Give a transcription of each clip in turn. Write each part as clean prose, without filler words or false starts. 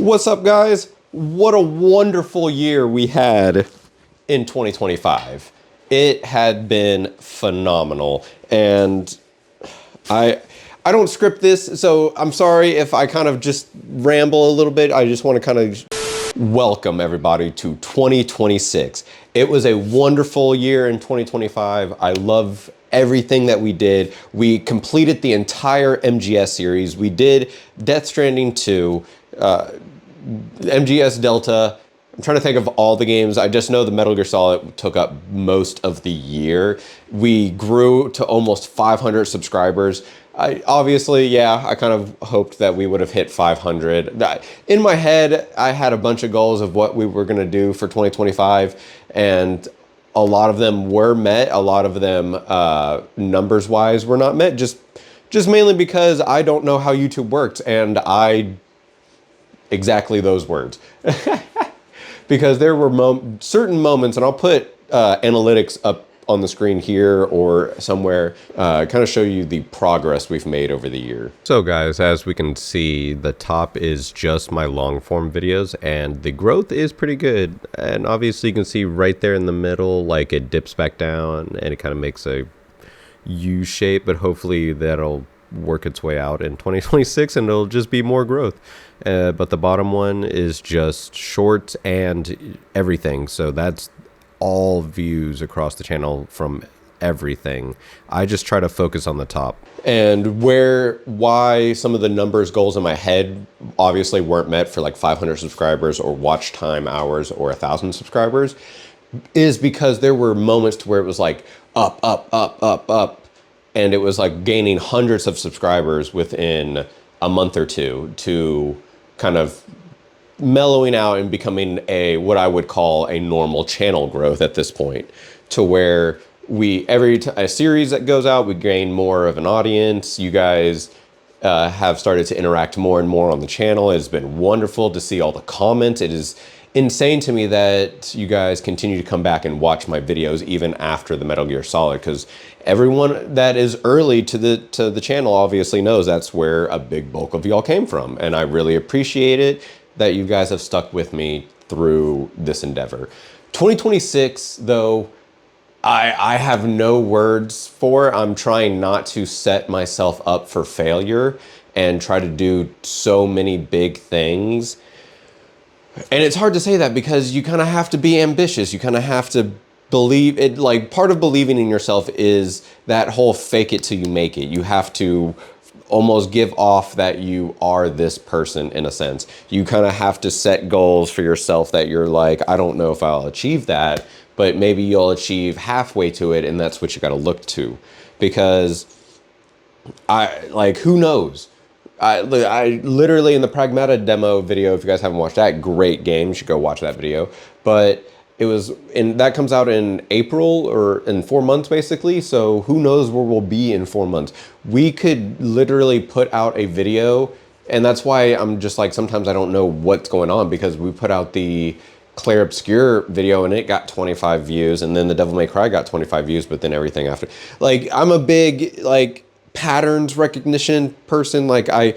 What's up, guys? What a wonderful year we had in 2025. It had been phenomenal, and I don't script this, so I'm sorry if I kind of just ramble a little bit. I just want to kind of welcome everybody to 2026. It was a wonderful year in 2025. I love everything that we did. We completed the entire MGS series. We did Death Stranding 2, MGS Delta. I'm trying to think of all the games. I just know the Metal Gear Solid took up most of the year. We grew to almost 500 subscribers. I kind of hoped that we would have hit 500. In my head, I had a bunch of goals of what we were going to do for 2025, and a lot of them were met. A lot of them, numbers-wise, were not met. Just mainly because I don't know how YouTube works, and exactly those words. Because there were certain moments, and I'll put analytics up on the screen here or somewhere, kind of show you the progress we've made over the year. So guys, as we can see, the top is just my long form videos, and the growth is pretty good. And obviously you can see right there in the middle, like it dips back down and it kind of makes a U shape, but hopefully that'll work its way out in 2026 and it'll just be more growth. But the bottom one is just short and everything, so that's all views across the channel from everything. I just try to focus on the top. And why some of the numbers goals in my head obviously weren't met for like 500 subscribers or watch time hours or 1,000 subscribers is because there were moments to where it was like up, and it was like gaining hundreds of subscribers within a month or two to kind of mellowing out and becoming what I would call a normal channel growth at this point, to where a series that goes out, we gain more of an audience. You guys have started to interact more and more on the channel. It's been wonderful to see all the comments. It is insane to me that you guys continue to come back and watch my videos even after the Metal Gear Solid, because everyone that is early to the channel obviously knows that's where a big bulk of y'all came from, and I really appreciate it that you guys have stuck with me through this endeavor. 2026, though, I have no words for. I'm trying not to set myself up for failure and try to do so many big things. And it's hard to say that because you kind of have to be ambitious. You kind of have to believe it. Like, part of believing in yourself is that whole fake it till you make it. You have to almost give off that you are this person in a sense. You kind of have to set goals for yourself that you're like, I don't know if I'll achieve that, but maybe you'll achieve halfway to it, and that's what you got to look to. Because who knows? I literally, in the Pragmata demo video, if you guys haven't watched that, great game, you should go watch that video. But that comes out in April, or in 4 months basically, so who knows where we'll be in 4 months. We could literally put out a video, and that's why I'm just like, sometimes I don't know what's going on, because we put out the Claire Obscure video and it got 25 views, and then the Devil May Cry got 25 views, but then everything after. Like, I'm a big, patterns recognition person, and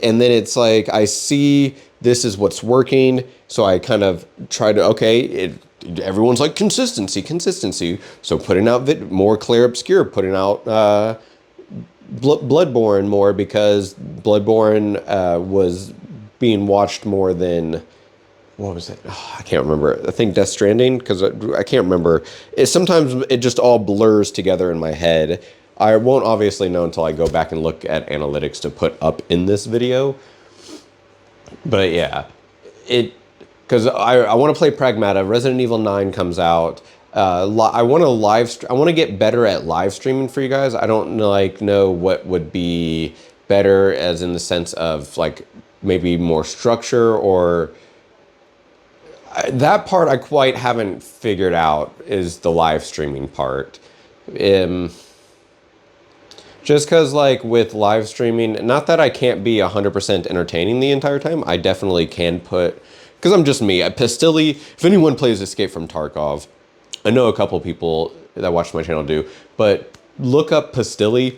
then it's like, I see this is what's working, so I kind of try to, everyone's like, consistency, so putting out more Claire Obscure, putting out Bloodborne more, because Bloodborne was being watched more than, what was it? Oh, I can't remember. I think Death Stranding, because I can't remember. Sometimes it just all blurs together in my head. I won't obviously know until I go back and look at analytics to put up in this video. But yeah, because I want to play Pragmata. Resident Evil 9 comes out. I want to get better at live streaming for you guys. I don't know what would be better, as in the sense of maybe more structure, or that part I quite haven't figured out, is the live streaming part. Just because, with live streaming, not that I can't be 100% entertaining the entire time. I definitely can because I'm just me. Pistilli, if anyone plays Escape from Tarkov, I know a couple people that watch my channel do, but look up Pistilli.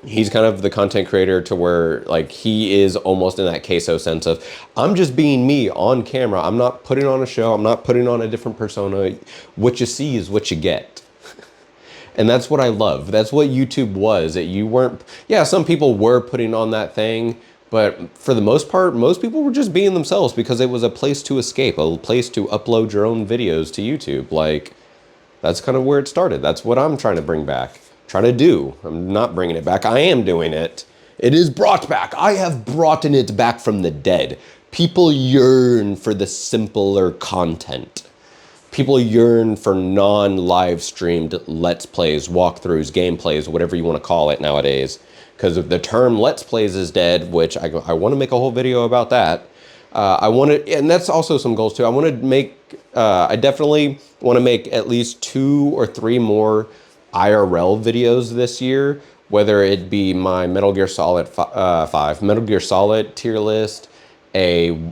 He's kind of the content creator to where like he is almost in that queso sense of I'm just being me on camera. I'm not putting on a show. I'm not putting on a different persona. What you see is what you get. And that's what I love. That's what YouTube was. That you weren't, yeah, some people were putting on that thing, but for the most part, most people were just being themselves because it was a place to escape, a place to upload your own videos to YouTube. Like, that's kind of where it started. That's what I'm trying to bring back. Trying to do. I'm not bringing it back. I am doing it. It is brought back. I have brought it back from the dead. People yearn for the simpler content. People yearn for non-live streamed Let's Plays, walkthroughs, gameplays, whatever you want to call it nowadays. Because the term Let's Plays is dead, which I want to make a whole video about that. I want to, and that's also some goals too. I want to make, I definitely want to make at least 2 or 3 more IRL videos this year, whether it be my Metal Gear Solid 5, Metal Gear Solid tier list, why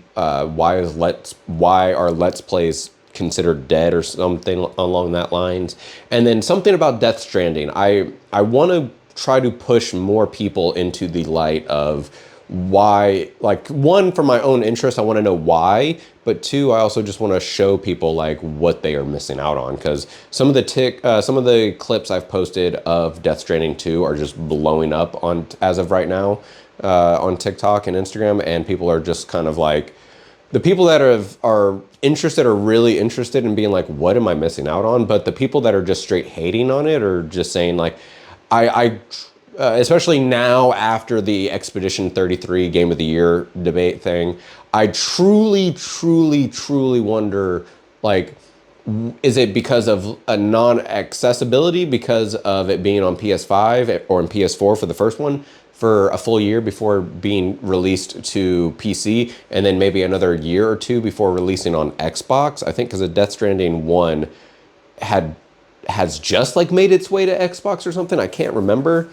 are Let's Plays considered dead or something along that lines, and then something about Death Stranding. I want to try to push more people into the light of why, like, 1, for my own interest, I want to know why, but 2, I also just want to show people like what they are missing out on, because some of the clips I've posted of Death Stranding 2 are just blowing up on as of right now on TikTok and Instagram, and people are just kind of like, the people that are interested are really interested in being like, what am I missing out on? But the people that are just straight hating on it are just saying like, especially now after the Expedition 33 Game of the Year debate thing, I truly, truly, truly wonder, like, is it because of a non-accessibility, because of it being on PS5 or on PS4 for the first one for a full year before being released to PC, and then maybe another year or 2 before releasing on Xbox? I think because Death Stranding 1 has just like made its way to Xbox or something. I can't remember,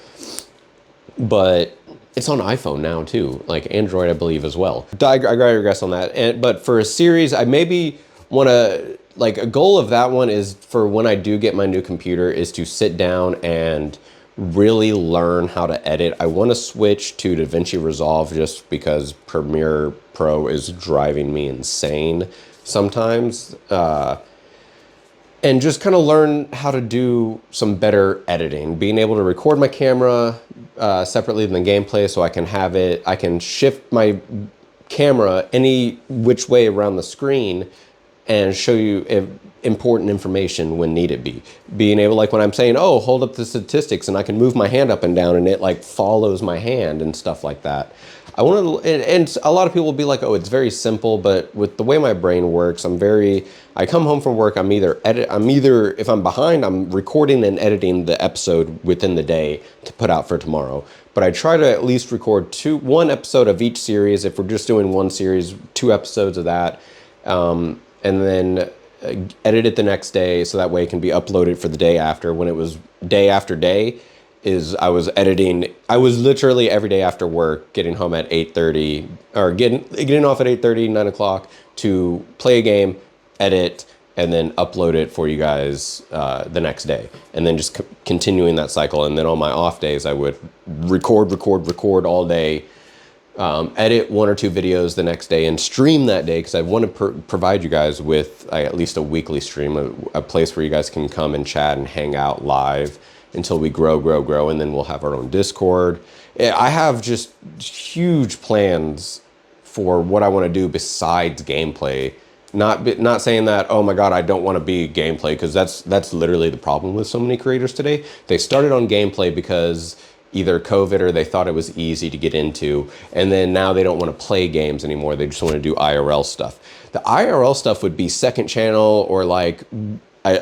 but it's on iPhone now too, like Android, I believe, as well. I digress on that. But for a series, I maybe want to, like, a goal of that one is for when I do get my new computer is to sit down and really learn how to edit. I want to switch to DaVinci Resolve just because Premiere Pro is driving me insane sometimes. And just kind of learn how to do some better editing, being able to record my camera separately than the gameplay, so I can shift my camera any which way around the screen and show you important information when needed be. Being able, like when I'm saying, oh, hold up the statistics, and I can move my hand up and down and it like follows my hand and stuff like that. I want to, and a lot of people will be like, oh, it's very simple, but with the way my brain works, I come home from work, if I'm behind, I'm recording and editing the episode within the day to put out for tomorrow. But I try to at least record 1 episode of each series. If we're just doing 1 series, 2 episodes of that, and then edit it the next day, so that way it can be uploaded for the day after. When it was day after day, I was literally every day after work, getting home at 8:30, or getting off at 8:30, 9 o'clock to play a game, edit, and then upload it for you guys the next day. And then just continuing that cycle. And then on my off days, I would record all day, edit 1 or 2 videos the next day, and stream that day, because I want to provide you guys with at least a weekly stream, a place where you guys can come and chat and hang out live until we grow, and then we'll have our own Discord. I have just huge plans for what I want to do besides gameplay. Not saying that, oh my God, I don't want to be gameplay, because that's literally the problem with so many creators today. They started on gameplay because either COVID or they thought it was easy to get into, and then now they don't want to play games anymore. They just want to do IRL stuff. The IRL stuff would be second channel, or like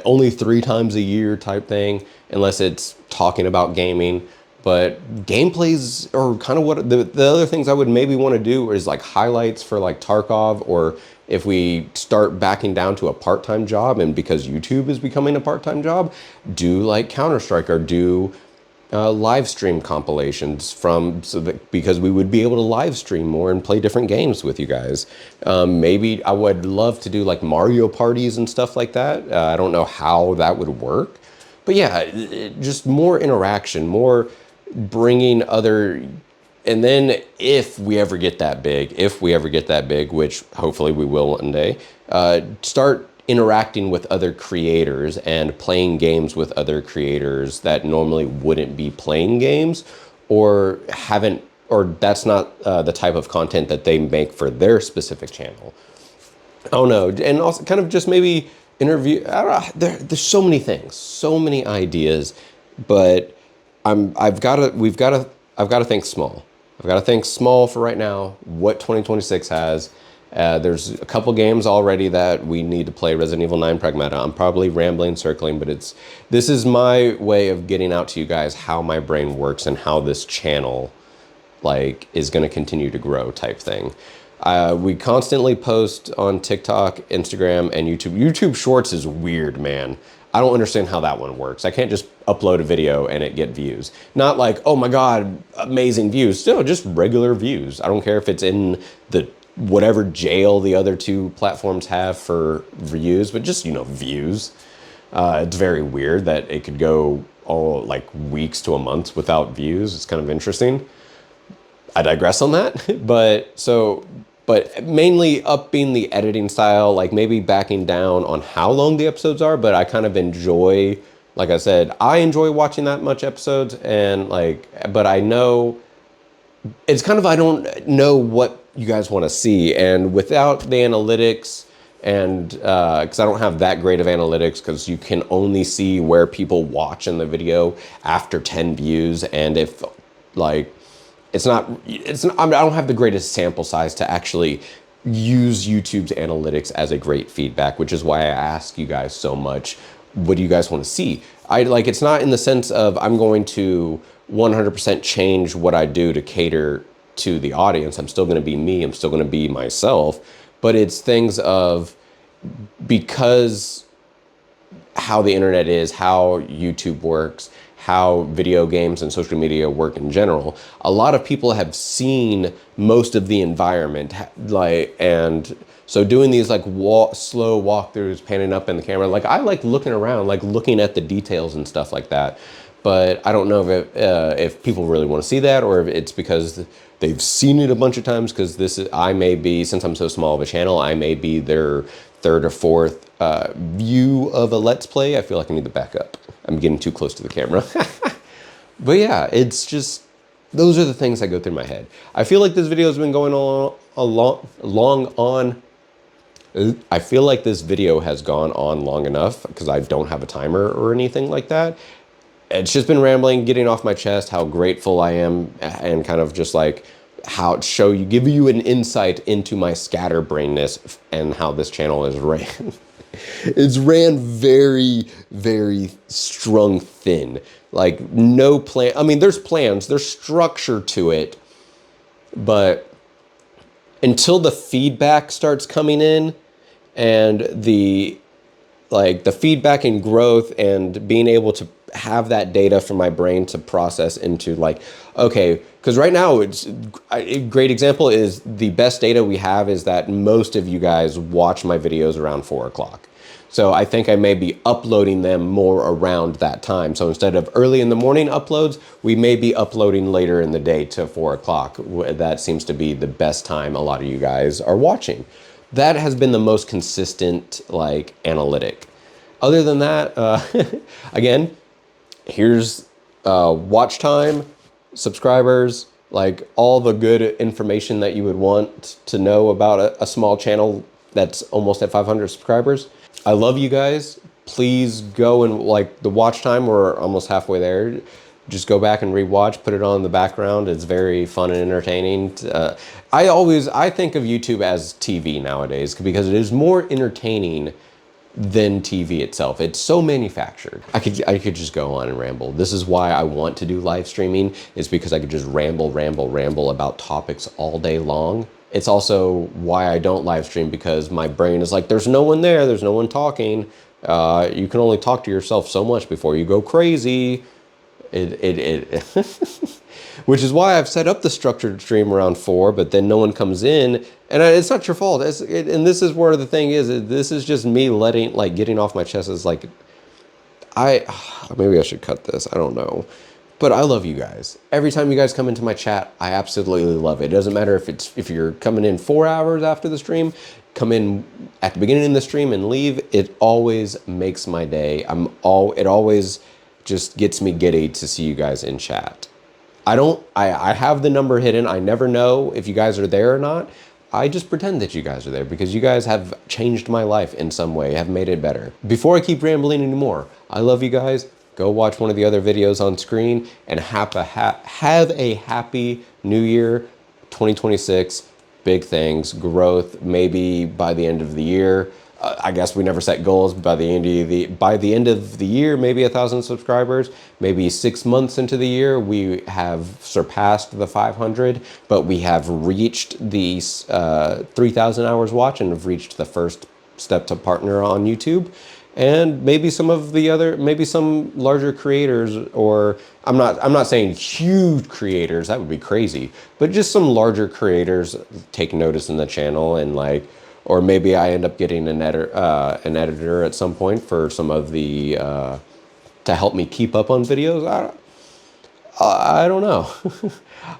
only 3 times a year type thing, unless it's talking about gaming. But gameplays are kind of what the other things I would maybe want to do is like highlights for like Tarkov, or if we start backing down to a part-time job, and because YouTube is becoming a part-time job, do like Counter-Strike, or do live stream compilations because we would be able to live stream more and play different games with you guys. Maybe I would love to do like Mario parties and stuff like that. I don't know how that would work, but yeah, just more interaction, more bringing other, and then if we ever get that big, which hopefully we will one day, start interacting with other creators and playing games with other creators that normally wouldn't be playing games or haven't, or that's not the type of content that they make for their specific channel. I don't know. And also kind of just maybe interview, I don't know, there's so many things, so many ideas, but I've got to think small. I've got to think small for right now, what 2026 has. There's a couple games already that we need to play. Resident Evil 9 Pragmata. I'm probably rambling, circling, but this is my way of getting out to you guys how my brain works and how this channel like is going to continue to grow type thing. We constantly post on TikTok, Instagram, and YouTube. YouTube Shorts is weird, man. I don't understand how that one works. I can't just upload a video and it get views. Not like, oh my God, amazing views. Still just regular views. I don't care if it's in the whatever jail the other two platforms have for views, but just, you know, views. It's very weird that it could go all like weeks to a month without views. It's kind of interesting. I digress on that. But mainly upping the editing style, like maybe backing down on how long the episodes are, but I kind of enjoy, like I said, I enjoy watching that much episodes and like, but I know it's kind of, I don't know what you guys want to see. And without the analytics and, cause I don't have that great of analytics because you can only see where people watch in the video after 10 views. And if like, I don't have the greatest sample size to actually use YouTube's analytics as a great feedback, which is why I ask you guys so much, what do you guys want to see? It's not in the sense of I'm going to 100% change what I do to cater to the audience. I'm still going to be me. I'm still going to be myself, but it's things of, because how the internet is, how YouTube works, how video games and social media work in general, a lot of people have seen most of the environment, and so doing these like slow walkthroughs, panning up in the camera, like I like looking around, like looking at the details and stuff like that. But I don't know if people really want to see that, or if it's because they've seen it a bunch of times. Because I may be, since I'm so small of a channel, I may be their third or fourth view of a Let's Play. I feel like I need to back up. I'm getting too close to the camera. But yeah, it's just, those are the things that go through my head. I feel like this video has been going on I feel like this video has gone on long enough because I don't have a timer or anything like that. It's just been rambling, getting off my chest how grateful I am, and kind of just like how give you an insight into my scatterbrainness and how this channel is ran. It's ran very, very strung thin. Like no plan. I mean, there's plans, there's structure to it, but until the feedback starts coming in and the feedback and growth and being able to have that data for my brain to process into like, okay, because right now a great example is the best data we have is that most of you guys watch my videos around 4 o'clock. So I think I may be uploading them more around that time. So instead of early in the morning uploads, we may be uploading later in the day to 4 o'clock. That seems to be the best time a lot of you guys are watching. That has been the most consistent like analytic. Other than that, again, here's watch time, subscribers, like all the good information that you would want to know about a small channel that's almost at 500 subscribers. I love you guys. Please go and like the watch time, we're almost halfway there. Just go back and rewatch, put it on in the background. It's very fun and entertaining. I think of YouTube as TV nowadays because it is more entertaining than TV itself. It's so manufactured. I could just go on and ramble. This is why I want to do live streaming, is because I could just ramble about topics all day long. It's also why I don't live stream, because my brain is like, there's no one there, there's no one talking. You can only talk to yourself so much before you go crazy. Which is why I've set up the structured stream around 4, but then no one comes in, and it's not your fault. And this is where the thing is, this is just me getting off my chest. Is like, maybe I should cut this. I don't know. But I love you guys. Every time you guys come into my chat, I absolutely love it. It doesn't matter if you're coming in 4 hours after the stream, come in at the beginning of the stream and leave. It always makes my day. It always just gets me giddy to see you guys in chat. I have the number hidden. I never know if you guys are there or not. I just pretend that you guys are there because you guys have changed my life in some way, have made it better. Before I keep rambling anymore, I love you guys. Go watch one of the other videos on screen and have a happy new year, 2026. Big things, growth, maybe by the end of the year. I guess we never set goals. By the end of the year, maybe 1,000 subscribers. Maybe 6 months into the year, we have surpassed the 500, but we have reached the 3,000 hours watch and have reached the first step to partner on YouTube. And maybe some larger creators, or I'm not saying huge creators, that would be crazy, but just some larger creators take notice in the channel, and like, or maybe I end up getting an editor at some point for some of the to help me keep up on videos. I don't know.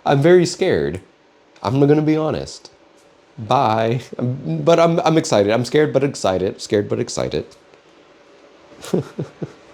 I'm very scared. I'm gonna be honest. Bye. But I'm excited. I'm scared but excited. Scared but excited.